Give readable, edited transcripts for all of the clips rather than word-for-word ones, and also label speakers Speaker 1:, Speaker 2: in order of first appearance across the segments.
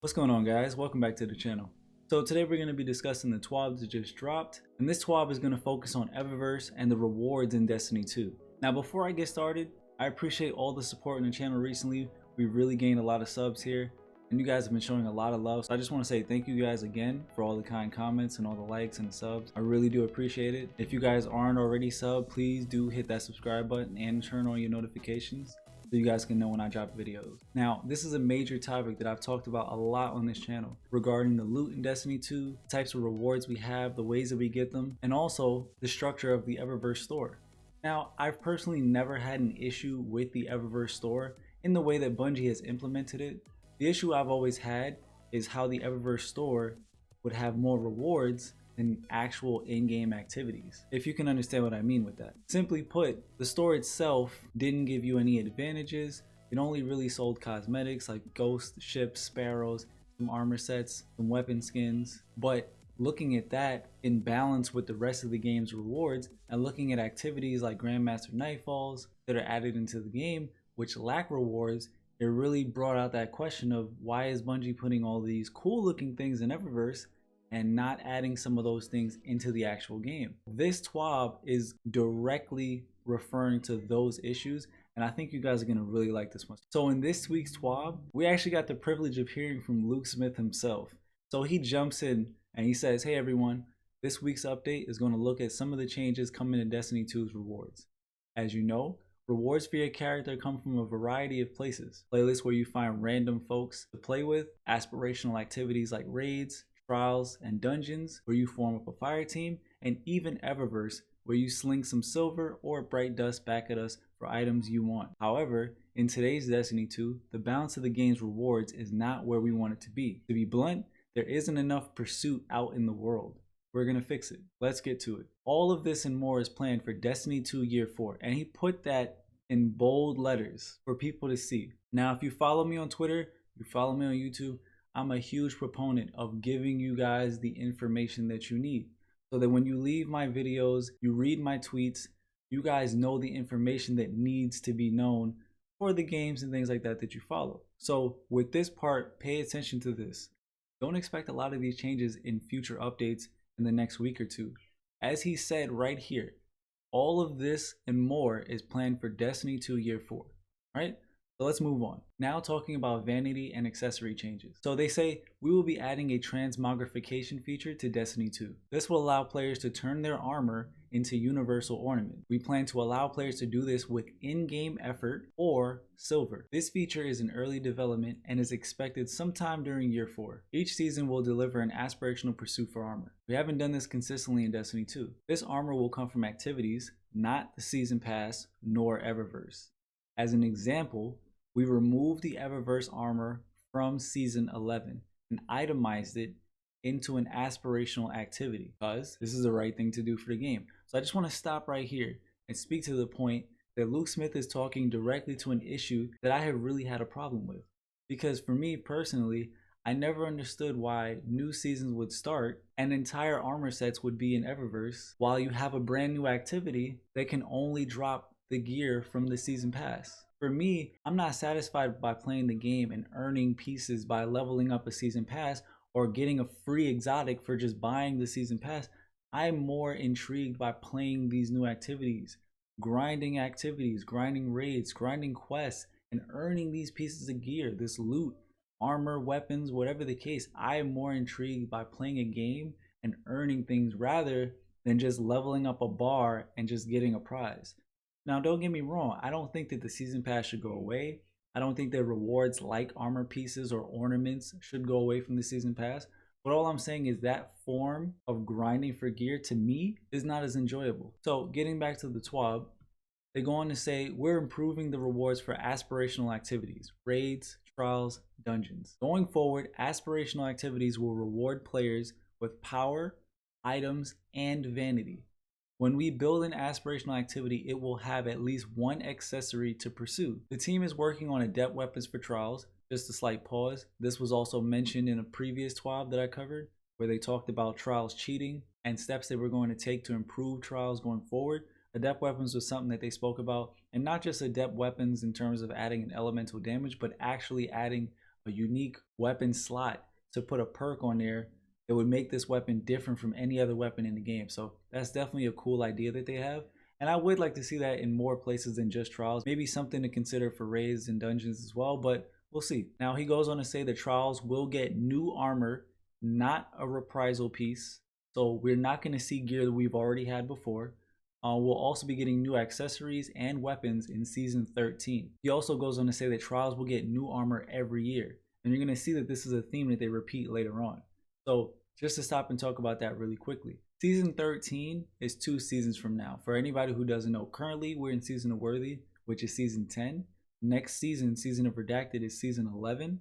Speaker 1: What's going on, guys? Welcome back to the channel. So today we're going to be discussing the TWAB that just dropped, and this TWAB is going to focus on Eververse and the rewards in Destiny 2. Now before I get started, I appreciate all the support on the channel recently. We really gained a lot of subs here, and you guys have been showing a lot of love. So I just want to say thank you guys again for all the kind comments and all the likes and the subs. I really do appreciate it. If you guys aren't already subbed, please do hit that subscribe button and turn on your notifications so you guys can know when I drop videos. Now, this is a major topic that I've talked about a lot on this channel regarding the loot in Destiny 2, the types of rewards we have, the ways that we get them, and also the structure of the Eververse store. Now, I've personally never had an issue with the Eververse store in the way that Bungie has implemented it. The issue I've always had is how the Eververse store would have more rewards than actual in-game activities, if you can understand what I mean with that. Simply put, the store itself didn't give you any advantages. It only really sold cosmetics like ghosts, ships, sparrows, some armor sets, some weapon skins. But looking at that in balance with the rest of the game's rewards and looking at activities like Grandmaster Nightfalls that are added into the game which lack rewards, it really brought out that question of why is Bungie putting all these cool looking things in Eververse and not adding some of those things into the actual game. This TWAB is directly referring to those issues, and I think you guys are gonna really like this one. So in this week's TWAB, we actually got the privilege of hearing from Luke Smith himself. So he jumps in and he says, hey everyone, this week's update is gonna look at some of the changes coming in Destiny 2's rewards. As you know, rewards for your character come from a variety of places. Playlists where you find random folks to play with, aspirational activities like raids, trials, and dungeons where you form up a fire team, and even Eververse where you sling some silver or bright dust back at us for items you want. However, in today's Destiny 2, the balance of the game's rewards is not where we want it to be. To be blunt, there isn't enough pursuit out in the world. We're gonna fix it. Let's get to it. All of this and more is planned for Destiny 2 Year 4, and he put that in bold letters for people to see. Now, if you follow me on Twitter, you follow me on YouTube, I'm a huge proponent of giving you guys the information that you need so that when you leave my videos, you read my tweets, you guys know the information that needs to be known for the games and things like that that you follow. So with this part, pay attention to this. Don't expect a lot of these changes in future updates in the next week or two. As he said right here, all of this and more is planned for Destiny 2 Year 4, right? So let's move on. Now talking about vanity and accessory changes. So they say we will be adding a transmogrification feature to Destiny 2. This will allow players to turn their armor into universal ornament. We plan to allow players to do this with in-game effort or silver. This feature is in early development and is expected sometime during Year 4. Each season will deliver an aspirational pursuit for armor. We haven't done this consistently in Destiny 2. This armor will come from activities, not the season pass nor Eververse. As an example, we removed the Eververse armor from Season 11 and itemized it into an aspirational activity because this is the right thing to do for the game. So I just want to stop right here and speak to the point that Luke Smith is talking directly to an issue that I have really had a problem with. Because for me personally, I never understood why new seasons would start and entire armor sets would be in Eververse while you have a brand new activity that can only drop the gear from the season pass. For me, I'm not satisfied by playing the game and earning pieces by leveling up a season pass or getting a free exotic for just buying the season pass. I'm more intrigued by playing these new activities, grinding raids, grinding quests, and earning these pieces of gear, this loot, armor, weapons, whatever the case. I am more intrigued by playing a game and earning things rather than just leveling up a bar and just getting a prize. Now, don't get me wrong, I don't think that the season pass should go away. I don't think that rewards like armor pieces or ornaments should go away from the season pass. But all I'm saying is that form of grinding for gear to me is not as enjoyable. So getting back to the TWAB, they go on to say we're improving the rewards for aspirational activities, raids, trials, dungeons. Going forward, aspirational activities will reward players with power, items, and vanity. When we build an aspirational activity, it will have at least one accessory to pursue. The team is working on adept weapons for trials. Just a slight pause. This was also mentioned in a previous TWAB that I covered, where they talked about trials cheating and steps they were going to take to improve trials going forward. Adept weapons was something that they spoke about, and not just adept weapons in terms of adding an elemental damage, but actually adding a unique weapon slot to put a perk on there that would make this weapon different from any other weapon in the game. So that's definitely a cool idea that they have. And I would like to see that in more places than just trials. Maybe something to consider for raids and dungeons as well, but we'll see. Now he goes on to say the trials will get new armor, not a reprisal piece. So we're not going to see gear that we've already had before. We'll also be getting new accessories and weapons in Season 13. He also goes on to say that trials will get new armor every year. And you're going to see that this is a theme that they repeat later on. So just to stop and talk about that really quickly. Season 13 is 2 seasons from now. For anybody who doesn't know, currently we're in Season of Worthy, which is Season 10. Next season, Season of Redacted, is Season 11,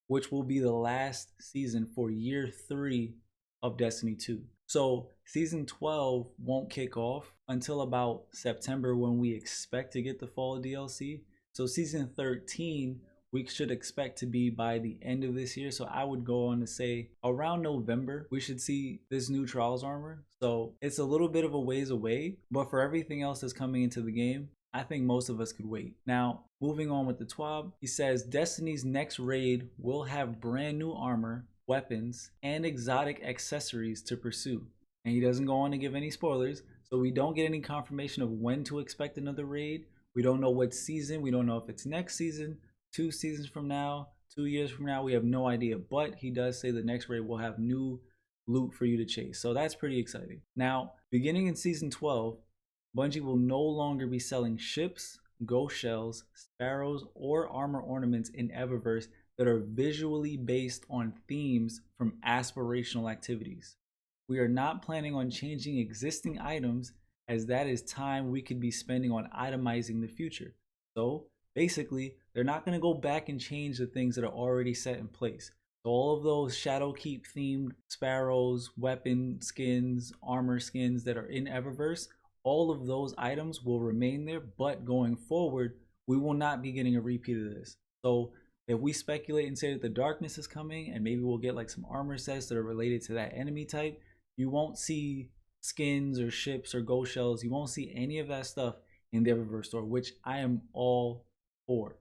Speaker 1: which will be the last season for Year 3 of Destiny 2. So Season 12 won't kick off until about September, when we expect to get the fall DLC. So Season 13 we should expect to be by the end of this year. So I would go on to say around November we should see this new trials armor. So it's a little bit of a ways away, but for everything else that's coming into the game, I think most of us could wait. Now moving on with the TWAB, he says Destiny's next raid will have brand new armor, weapons, and exotic accessories to pursue. And he doesn't go on to give any spoilers, so we don't get any confirmation of when to expect another raid. We don't know what season. We don't know if it's next season, 2 seasons from now, 2 years from now. We have no idea, but he does say the next raid will have new loot for you to chase. So that's pretty exciting. Now, beginning in Season 12, Bungie will no longer be selling ships, ghost shells, sparrows, or armor ornaments in Eververse that are visually based on themes from aspirational activities. We are not planning on changing existing items, as that is time we could be spending on itemizing the future. So basically, they're not going to go back and change the things that are already set in place. So all of those Shadowkeep themed sparrows, weapon skins, armor skins that are in Eververse, all of those items will remain there, but going forward, we will not be getting a repeat of this. So if we speculate and say that the darkness is coming and maybe we'll get like some armor sets that are related to that enemy type, you won't see skins or ships or ghost shells. You won't see any of that stuff in the Eververse store, which I am all for.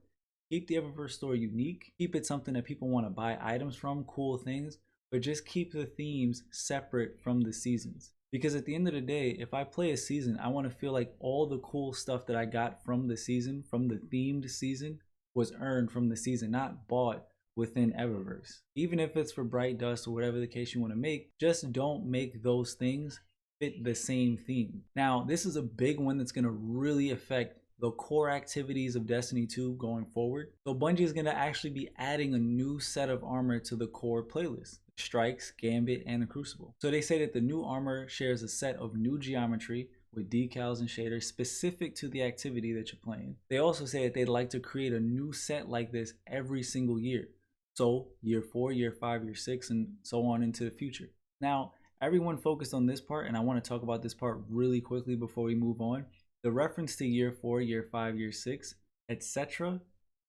Speaker 1: Keep the Eververse store unique. Keep it something that people want to buy items from, cool things, but just keep the themes separate from the seasons. Because at the end of the day, if I play a season, I want to feel like all the cool stuff that I got from the season, from the themed season, was earned from the season, not bought within Eververse. Even if it's for Bright Dust or whatever the case you want to make, just don't make those things fit the same theme. Now, this is a big one that's going to really affect the core activities of Destiny 2 going forward. So Bungie is going to actually be adding a new set of armor to the core playlist: Strikes, Gambit, and the Crucible. So they say that the new armor shares a set of new geometry with decals and shaders specific to the activity that you're playing. They also say that they'd like to create a new set like this every single year. So year 4, year 5, year 6, and so on into the future. Now, everyone focused on this part, and I want to talk about this part really quickly before we move on. The reference to year 4, year 5, year 6, etc.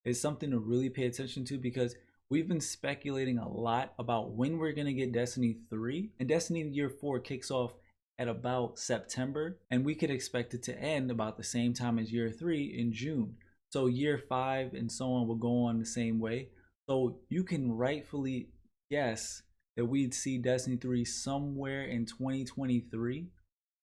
Speaker 1: is something to really pay attention to, because we've been speculating a lot about when we're going to get Destiny 3, and Destiny year 4 kicks off at about September, and we could expect it to end about the same time as year 3 in June. So year 5 and so on will go on the same way. So you can rightfully guess that we'd see Destiny 3 somewhere in 2023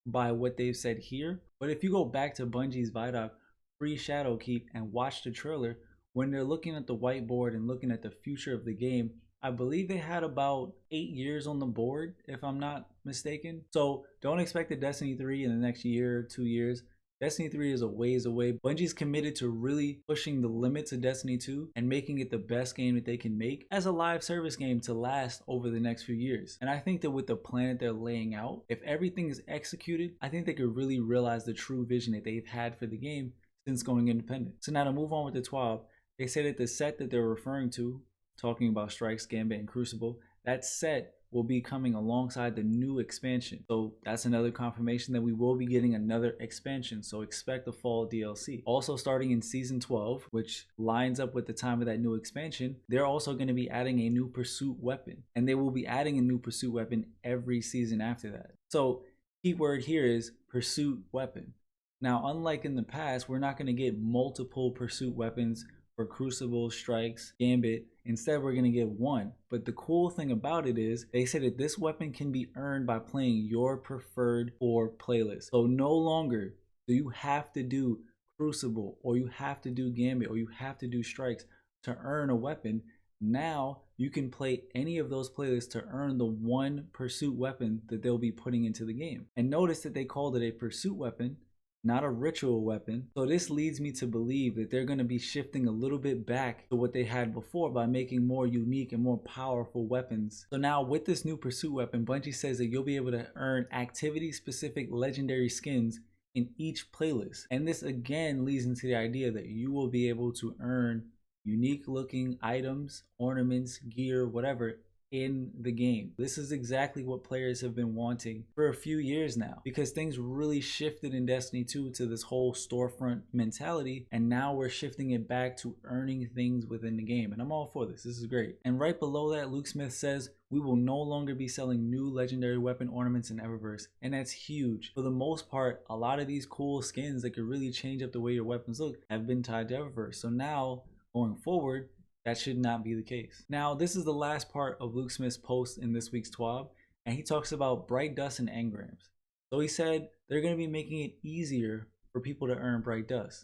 Speaker 1: by what they've said here. But if you go back to Bungie's Vidoc pre-Shadowkeep and watch the trailer, when they're looking at the whiteboard and looking at the future of the game, I believe they had about 8 years on the board, if I'm not mistaken. So don't expect a Destiny 3 in the next year or 2 years. Destiny 3 is a ways away. Bungie's committed to really pushing the limits of Destiny 2 and making it the best game that they can make as a live service game to last over the next few years. And I think that with the plan that they're laying out, if everything is executed, I think they could really realize the true vision that they've had for the game since going independent. So now to move on with the TWAB, they say that the set that they're referring to, talking about Strikes, Gambit, and Crucible, that set will be coming alongside the new expansion. So that's another confirmation that we will be getting another expansion. So expect the fall DLC. Also starting in Season 12, which lines up with the time of that new expansion, they're also going to be adding a new pursuit weapon. And they will be adding a new pursuit weapon every season after that. So key word here is pursuit weapon. Now, unlike in the past, we're not going to get multiple pursuit weapons for Crucible, Strikes, Gambit Instead, we're going to get 1. But the cool thing about it is they say that this weapon can be earned by playing your preferred 4 playlists. So no longer do you have to do Crucible, or you have to do Gambit, or you have to do Strikes to earn a weapon. Now you can play any of those playlists to earn the 1 pursuit weapon that they'll be putting into the game. And notice that they called it a pursuit weapon, not a ritual weapon. So this leads me to believe that they're going to be shifting a little bit back to what they had before by making more unique and more powerful weapons. So now with this new pursuit weapon, Bungie says that you'll be able to earn activity specific legendary skins in each playlist. And this again leads into the idea that you will be able to earn unique looking items, ornaments, gear, whatever in the game. This is exactly what players have been wanting for a few years now, because things really shifted in Destiny 2 to this whole storefront mentality, and now we're shifting it back to earning things within the game, and I'm all for this. This is great. And right below that, Luke Smith says we will no longer be selling new legendary weapon ornaments in Eververse, and that's huge. For the most part, a lot of these cool skins that could really change up the way your weapons look have been tied to Eververse. So now going forward, that should not be the case. Now, this is the last part of Luke Smith's post in this week's TWAB, and he talks about bright dust and engrams. So he said they're going to be making it easier for people to earn bright dust.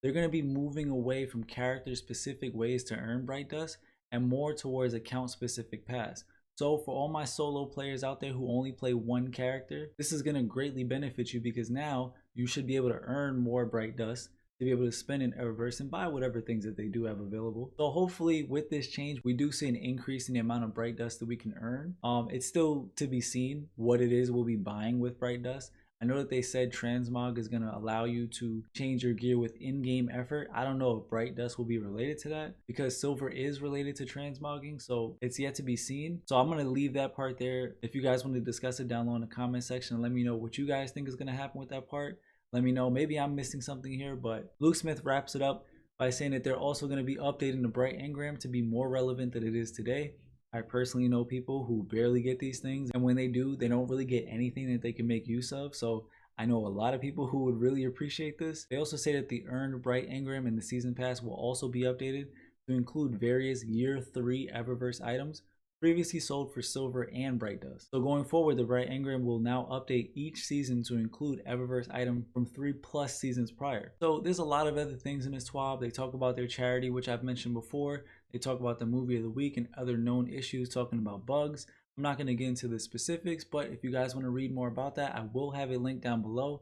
Speaker 1: They're going to be moving away from character-specific ways to earn bright dust and more towards account-specific paths. So for all my solo players out there who only play 1 character, this is going to greatly benefit you, because now you should be able to earn more bright dust to be able to spend in Eververse and buy whatever things that they do have available. So hopefully with this change, we do see an increase in the amount of bright dust that we can earn. It's still to be seen what it is we'll be buying with bright dust. I know that they said transmog is going to allow you to change your gear with in-game effort. I don't know if bright dust will be related to that, because silver is related to transmogging, so it's yet to be seen. So I'm going to leave that part there. If you guys want to discuss it down below in the comment section, and let me know what you guys think is going to happen with that part. Let me know, maybe I'm missing something here, but Luke Smith wraps it up by saying that they're also going to be updating the bright engram to be more relevant than it is today. I personally know people who barely get these things, and when they do, they don't really get anything that they can make use of. So I know a lot of people who would really appreciate this. They also say that the earned bright engram in the season pass will also be updated to include various year 3 Eververse items previously sold for silver and bright dust. So going forward, the bright engram will now update each season to include Eververse item from 3+ seasons prior. So there's a lot of other things in this TWAB. They talk about their charity, which I've mentioned before. They talk about the movie of the week and other known issues, talking about bugs. I'm not going to get into the specifics, but if you guys want to read more about that, I will have a link down below.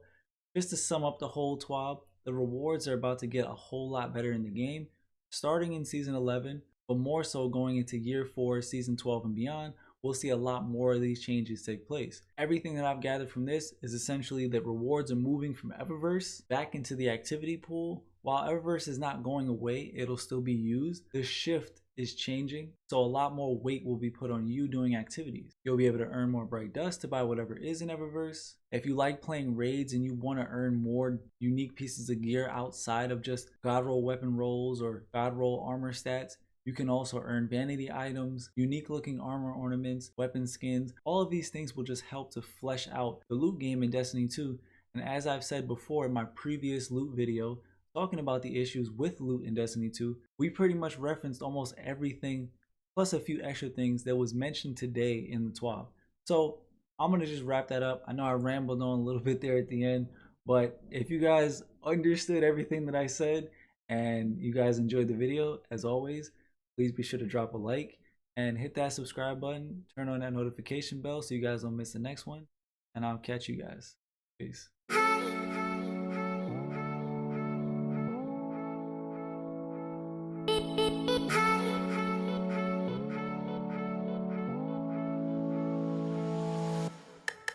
Speaker 1: Just to sum up the whole TWAB, the rewards are about to get a whole lot better in the game, starting in season 11. But more so going into year 4, season 12 and beyond, we'll see a lot more of these changes take place. Everything that I've gathered from this is essentially that rewards are moving from Eververse back into the activity pool. While Eververse is not going away, it'll still be used. The shift is changing, so a lot more weight will be put on you doing activities. You'll be able to earn more bright dust to buy whatever is in Eververse. If you like playing raids and you want to earn more unique pieces of gear outside of just God roll weapon rolls or God roll armor stats, you can also earn vanity items, unique looking armor ornaments, weapon skins. All of these things will just help to flesh out the loot game in Destiny 2. And as I've said before in my previous loot video, talking about the issues with loot in Destiny 2, we pretty much referenced almost everything, plus a few extra things that was mentioned today in the TWAB. So I'm going to just wrap that up. I know I rambled on a little bit there at the end, but if you guys understood everything that I said and you guys enjoyed the video, as always, please be sure to drop a like and hit that subscribe button. Turn on that notification bell so you guys don't miss the next one. And I'll catch you guys. Peace.